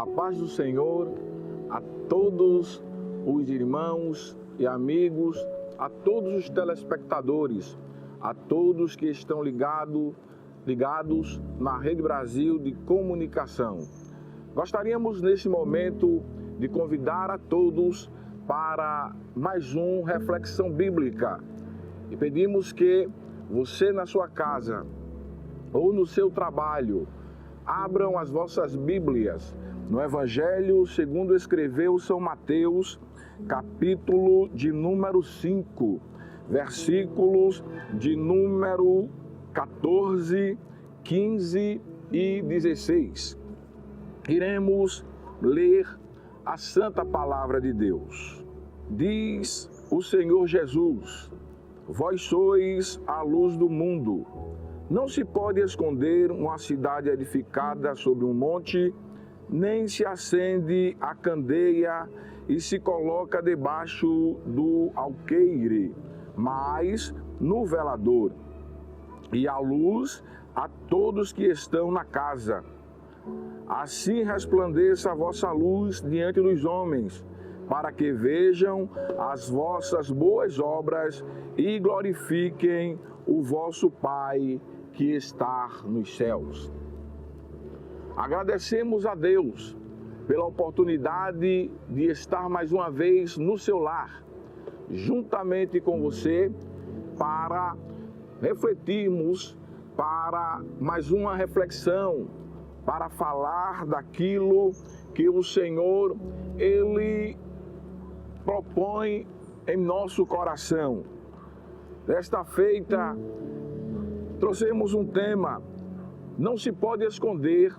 A paz do Senhor a todos os irmãos e amigos, a todos os telespectadores, a todos que estão ligados na Rede Brasil de Comunicação. Gostaríamos nesse momento de convidar a todos para mais uma reflexão bíblica e pedimos que você na sua casa ou no seu trabalho abram as vossas Bíblias no Evangelho segundo escreveu São Mateus, capítulo de número 5, versículos de número 14, 15 e 16. Iremos ler a santa palavra de Deus. Diz o Senhor Jesus: vós sois a luz do mundo. Não se pode esconder uma cidade edificada sobre um monte, nem se acende a candeia e se coloca debaixo do alqueire, mas no velador, e a luz a todos que estão na casa. Assim resplandeça a vossa luz diante dos homens, para que vejam as vossas boas obras e glorifiquem o vosso Pai que está nos céus. Agradecemos a Deus pela oportunidade de estar mais uma vez no seu lar, juntamente com você, para refletirmos, para mais uma reflexão, para falar daquilo que o Senhor, Ele propõe em nosso coração. Desta feita, trouxemos um tema: não se pode esconder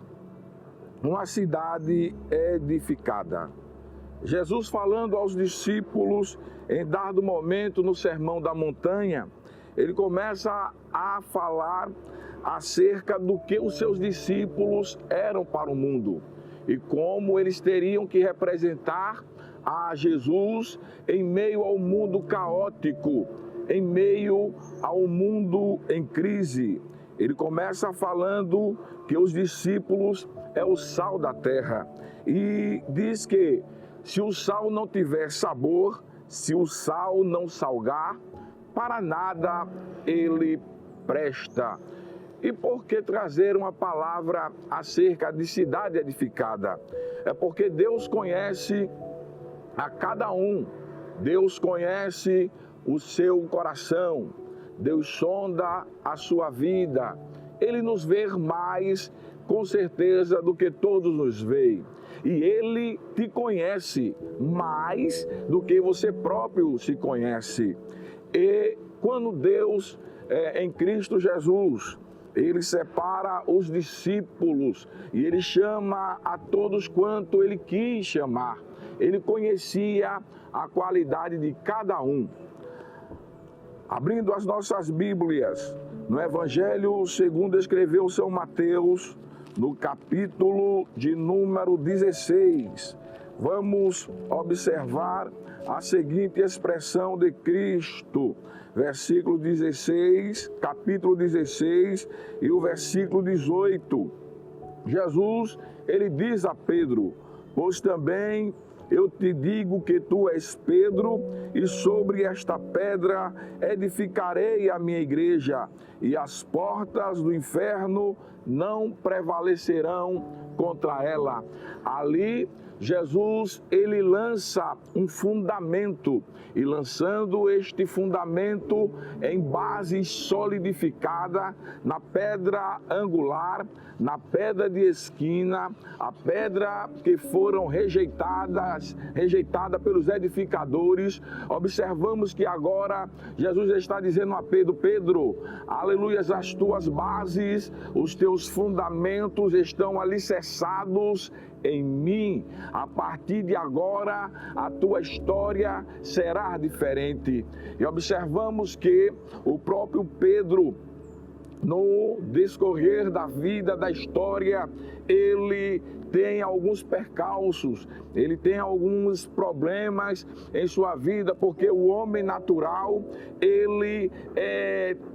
uma cidade edificada. Jesus, falando aos discípulos em dado momento no Sermão da Montanha, ele começa a falar acerca do que os seus discípulos eram para o mundo e como eles teriam que representar a Jesus em meio ao mundo caótico, em meio ao mundo em crise. Ele começa falando que os discípulos é o sal da terra e diz que se o sal não tiver sabor, se o sal não salgar, para nada ele presta. E por que trazer uma palavra acerca de cidade edificada? É porque Deus conhece a cada um, Deus conhece o seu coração, Deus sonda a sua vida, Ele nos vê mais com certeza do que todos nos veem. E Ele te conhece mais do que você próprio se conhece. E quando Deus, em Cristo Jesus, Ele separa os discípulos e Ele chama a todos quanto Ele quis chamar. Ele conhecia a qualidade de cada um. Abrindo as nossas Bíblias, no Evangelho segundo escreveu São Mateus, no capítulo de número 16, vamos observar a seguinte expressão de Cristo, versículo 16, capítulo 16 e o versículo 18. Jesus, ele diz a Pedro: pois também eu te digo que tu és Pedro, e sobre esta pedra edificarei a minha igreja, e as portas do inferno não prevalecerão contra ela. Ali, Jesus, ele lança um fundamento, e lançando este fundamento em base solidificada na pedra angular, na pedra de esquina, a pedra que foram rejeitada pelos edificadores, observamos que agora Jesus está dizendo a Pedro: Pedro, aleluias, as tuas bases, os teus fundamentos estão alicerçados em mim. A partir de agora, a tua história será diferente. E observamos que o próprio Pedro, no discorrer da vida, da história, ele tem alguns percalços, ele tem alguns problemas em sua vida, porque o homem natural, ele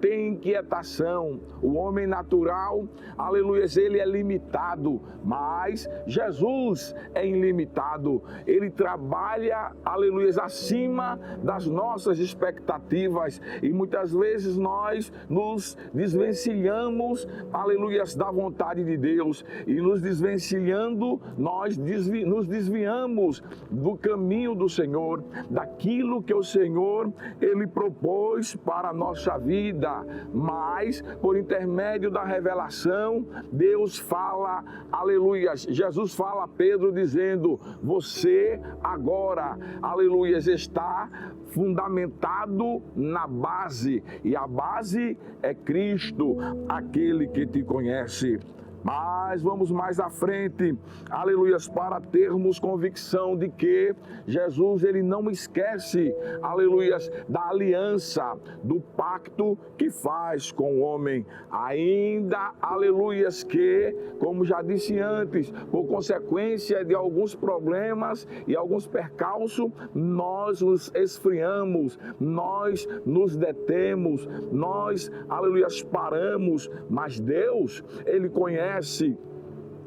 tem inquietação. O homem natural, aleluia, ele é limitado, mas Jesus é ilimitado. Ele trabalha, aleluia, acima das nossas expectativas, e muitas vezes nós nos desvencilhamos, aleluia, da vontade de Deus, e nos desvencilhando, nós nos desviamos do caminho do Senhor, daquilo que o Senhor, ele propôs para a nossa vida. Mas, por intermédio da revelação, Deus fala, aleluia, Jesus fala a Pedro dizendo: você agora, aleluia, está fundamentado na base, e a base é Cristo, aquele que te conhece. Mas vamos mais à frente, aleluias, para termos convicção de que Jesus, ele não esquece, aleluias, da aliança, do pacto que faz com o homem. Ainda, aleluias, que, como já disse antes, por consequência de alguns problemas e alguns percalços, nós nos esfriamos, nós nos detemos, nós, aleluias, paramos, mas Deus, ele conhece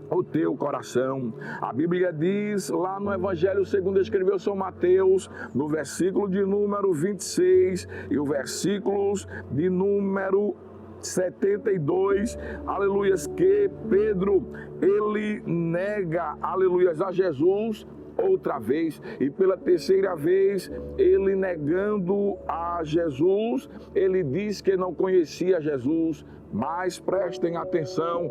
o teu coração. A Bíblia diz lá no Evangelho segundo escreveu São Mateus, no versículo de número 26 e o versículos de número 72, aleluias, que Pedro, ele nega, aleluias, a Jesus outra vez, e pela terceira vez, ele negando a Jesus, ele diz que não conhecia Jesus. Mas prestem atenção,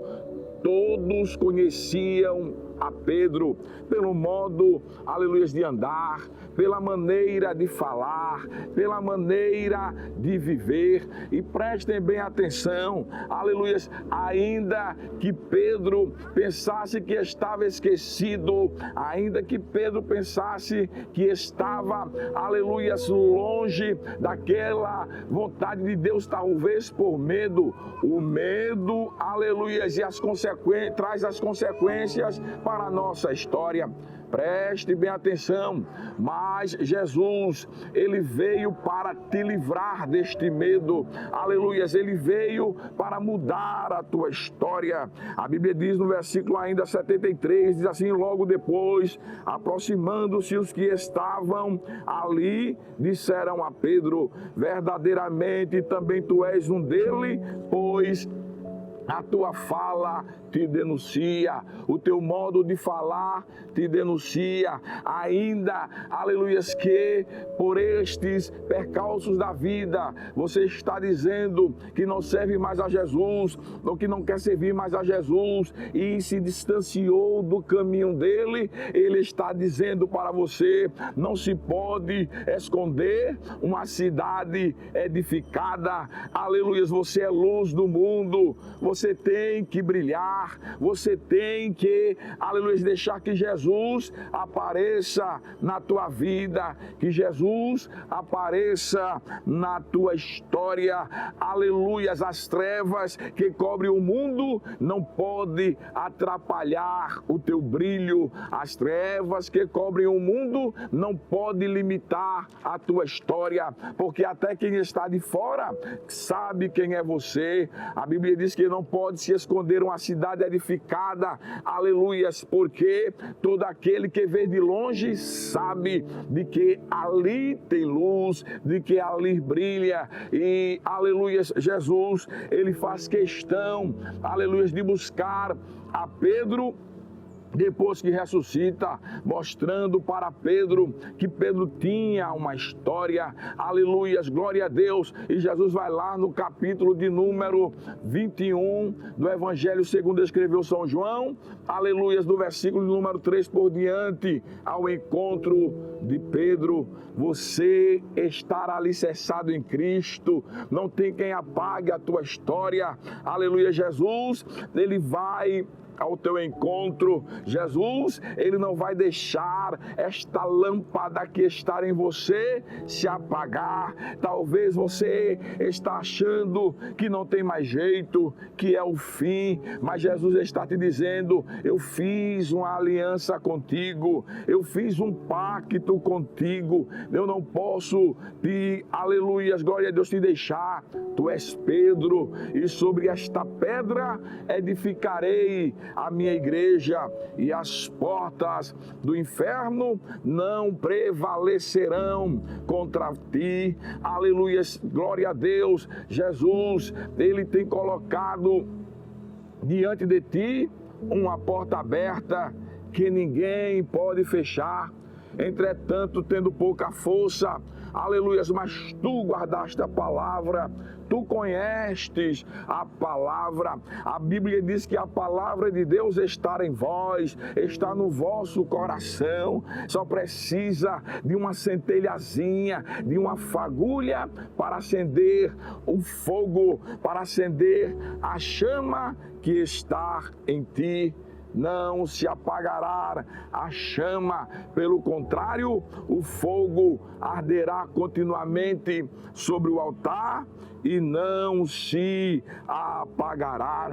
todos conheciam a Pedro pelo modo, aleluia, de andar, pela maneira de falar, pela maneira de viver. E prestem bem atenção, aleluia, ainda que Pedro pensasse que estava esquecido, ainda que Pedro pensasse que estava, aleluia, longe daquela vontade de Deus, talvez por medo, o medo, aleluia, e as consequências, traz as consequências para a nossa história. Preste bem atenção, mas Jesus, ele veio para te livrar deste medo, aleluias, ele veio para mudar a tua história. A Bíblia diz no versículo ainda 73, diz assim: logo depois, aproximando-se os que estavam ali, disseram a Pedro: verdadeiramente também tu és um dele, pois a tua fala te denuncia, o teu modo de falar te denuncia. Ainda, aleluias, que por estes percalços da vida, você está dizendo que não serve mais a Jesus, ou que não quer servir mais a Jesus, e se distanciou do caminho dele. Ele está dizendo para você: não se pode esconder uma cidade edificada, aleluias, você é luz do mundo, você tem que brilhar, você tem que, aleluia, deixar que Jesus apareça na tua vida, que Jesus apareça na tua história, aleluia. As trevas que cobrem o mundo não podem atrapalhar o teu brilho, as trevas que cobrem o mundo não podem limitar a tua história, porque até quem está de fora sabe quem é você. A Bíblia diz que não pode se esconder uma cidade edificada, aleluias, porque todo aquele que vê de longe sabe de que ali tem luz, de que ali brilha. E aleluias, Jesus, ele faz questão, aleluias, de buscar a Pedro depois que ressuscita, mostrando para Pedro que Pedro tinha uma história, aleluias, glória a Deus. E Jesus vai lá no capítulo de número 21 do Evangelho segundo escreveu São João, aleluias, do versículo de número 3 por diante, ao encontro de Pedro. Você estará alicerçado em Cristo, não tem quem apague a tua história, aleluia. Jesus, ele vai, ao teu encontro. Jesus, Ele não vai deixar esta lâmpada que está em você se apagar. Talvez você está achando que não tem mais jeito, que é o fim, mas Jesus está te dizendo: eu fiz uma aliança contigo, eu fiz um pacto contigo, eu não posso te, aleluias, glória a Deus, te deixar. Tu és Pedro, e sobre esta pedra edificarei a minha igreja, e as portas do inferno não prevalecerão contra ti. Aleluias, glória a Deus. Jesus, Ele tem colocado diante de ti uma porta aberta que ninguém pode fechar. Entretanto, tendo pouca força, aleluias, mas tu guardaste a palavra, tu conhestes a palavra. A Bíblia diz que a palavra de Deus está em vós, está no vosso coração. Só precisa de uma centelhazinha, de uma fagulha para acender o fogo, para acender a chama que está em ti. Não se apagará a chama, pelo contrário, o fogo arderá continuamente sobre o altar e não se apagará.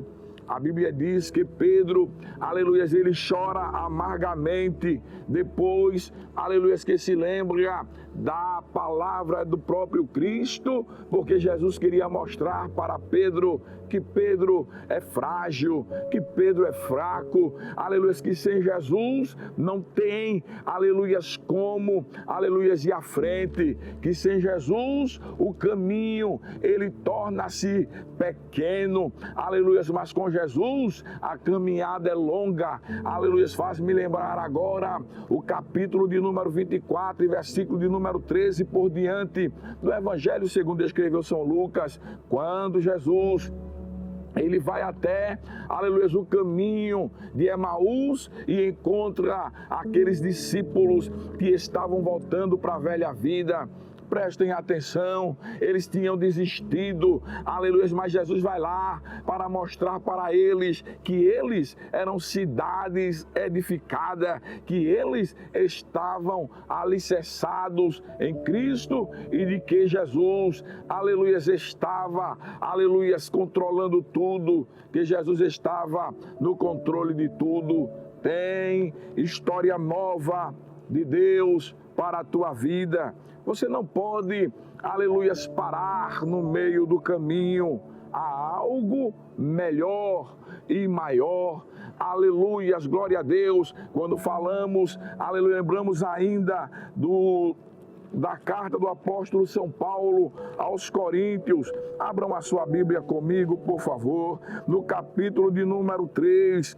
A Bíblia diz que Pedro, aleluia, ele chora amargamente depois, aleluia, que se lembra da palavra do próprio Cristo, porque Jesus queria mostrar para Pedro que Pedro é frágil, que Pedro é fraco, aleluia, que sem Jesus não tem, aleluia, como, aleluia, ir à frente, que sem Jesus o caminho, ele torna-se pequeno, aleluia, mas com Jesus a caminhada é longa, aleluia. Faz-me lembrar agora o capítulo de número 24 e versículo de número 13 por diante do Evangelho segundo escreveu São Lucas, quando Jesus ele vai até, aleluia, o caminho de Emaús e encontra aqueles discípulos que estavam voltando para a velha vida. Prestem atenção, eles tinham desistido, aleluia, mas Jesus vai lá para mostrar para eles que eles eram cidades edificadas, que eles estavam alicerçados em Cristo e de que Jesus, aleluia, estava, aleluia, controlando tudo, que Jesus estava no controle de tudo. Tem história nova de Deus para a tua vida. Você não pode, aleluia, parar no meio do caminho. Há algo melhor e maior. Aleluia, glória a Deus. Quando falamos, aleluia, lembramos ainda da carta do apóstolo São Paulo aos Coríntios. Abram a sua Bíblia comigo, por favor, no capítulo de número 3.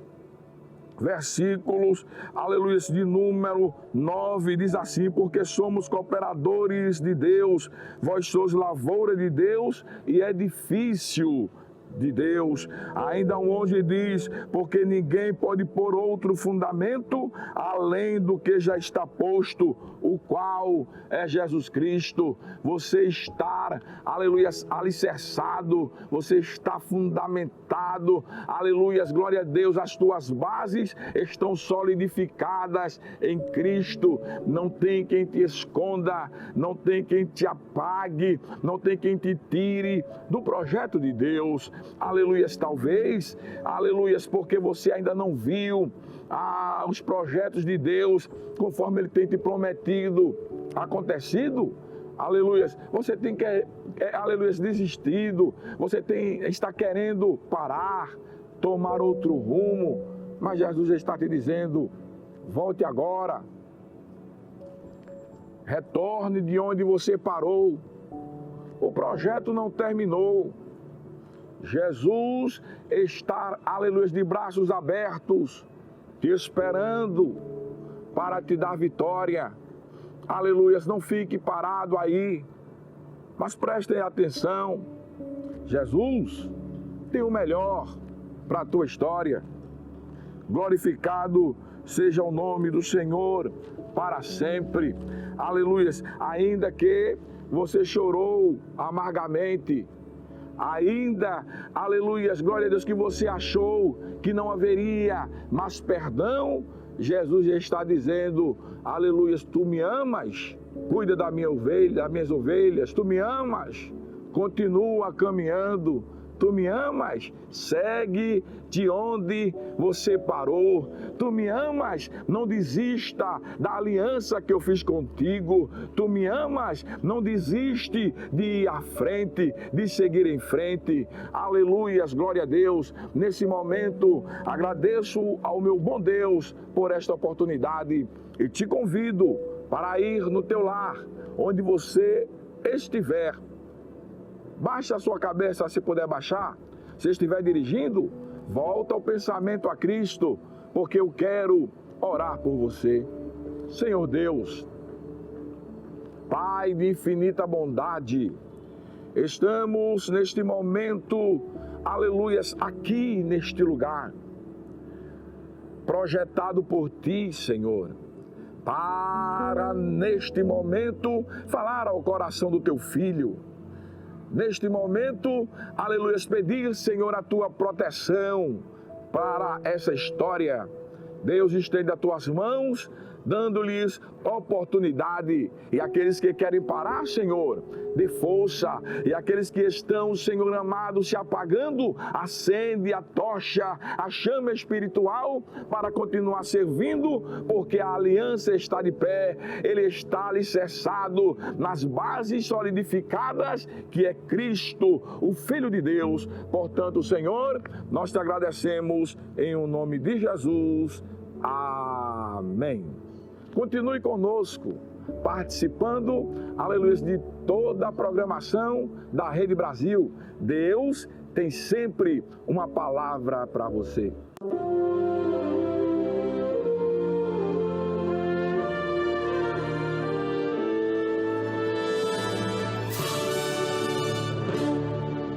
Versículos, aleluia, de número 9, diz assim: porque somos cooperadores de Deus, vós sois lavoura de Deus e edifício de Deus. Ainda onde diz, porque ninguém pode pôr outro fundamento além do que já está posto, o qual é Jesus Cristo. Você está, aleluia, alicerçado, você está fundamentado, aleluia, glória a Deus, as tuas bases estão solidificadas em Cristo. Não tem quem te esconda, não tem quem te apague, não tem quem te tire do projeto de Deus. Aleluias, talvez, aleluias, porque você ainda não viu os projetos de Deus conforme Ele tem te prometido acontecido. Aleluias, você tem que, aleluias, desistido, você está querendo parar, tomar outro rumo, mas Jesus está te dizendo: volte agora, retorne de onde você parou, o projeto não terminou. Jesus está, aleluia, de braços abertos, te esperando para te dar vitória. Aleluia, não fique parado aí, mas prestem atenção. Jesus tem o melhor para a tua história. Glorificado seja o nome do Senhor para sempre. Aleluia, ainda que você chorou amargamente, ainda, aleluias, glória a Deus, que você achou que não haveria mais perdão, Jesus já está dizendo, aleluias, tu me amas? Cuida da minha ovelha, das minhas ovelhas, tu me amas? Continua caminhando. Tu me amas? Segue de onde você parou. Tu me amas? Não desista da aliança que eu fiz contigo. Tu me amas? Não desiste de ir à frente, de seguir em frente. Aleluias, glória a Deus. Nesse momento, agradeço ao meu bom Deus por esta oportunidade e te convido para ir no teu lar, onde você estiver. Baixa a sua cabeça se puder baixar. Se estiver dirigindo, volta o pensamento a Cristo, porque eu quero orar por você. Senhor Deus, Pai de infinita bondade, estamos neste momento, aleluias, aqui neste lugar, projetado por Ti, Senhor, para neste momento falar ao coração do Teu Filho. Neste momento, aleluia, pedir, Senhor, a Tua proteção para essa história. Deus, estende as Tuas mãos, dando-lhes oportunidade. E aqueles que querem parar, Senhor, dê força. E aqueles que estão, Senhor amado, se apagando, acende a tocha, a chama espiritual para continuar servindo, porque a aliança está de pé, ele está alicerçado nas bases solidificadas, que é Cristo, o Filho de Deus. Portanto, Senhor, nós te agradecemos em o nome de Jesus. Amém. Continue conosco, participando, aleluia, de toda a programação da Rede Brasil. Deus tem sempre uma palavra para você.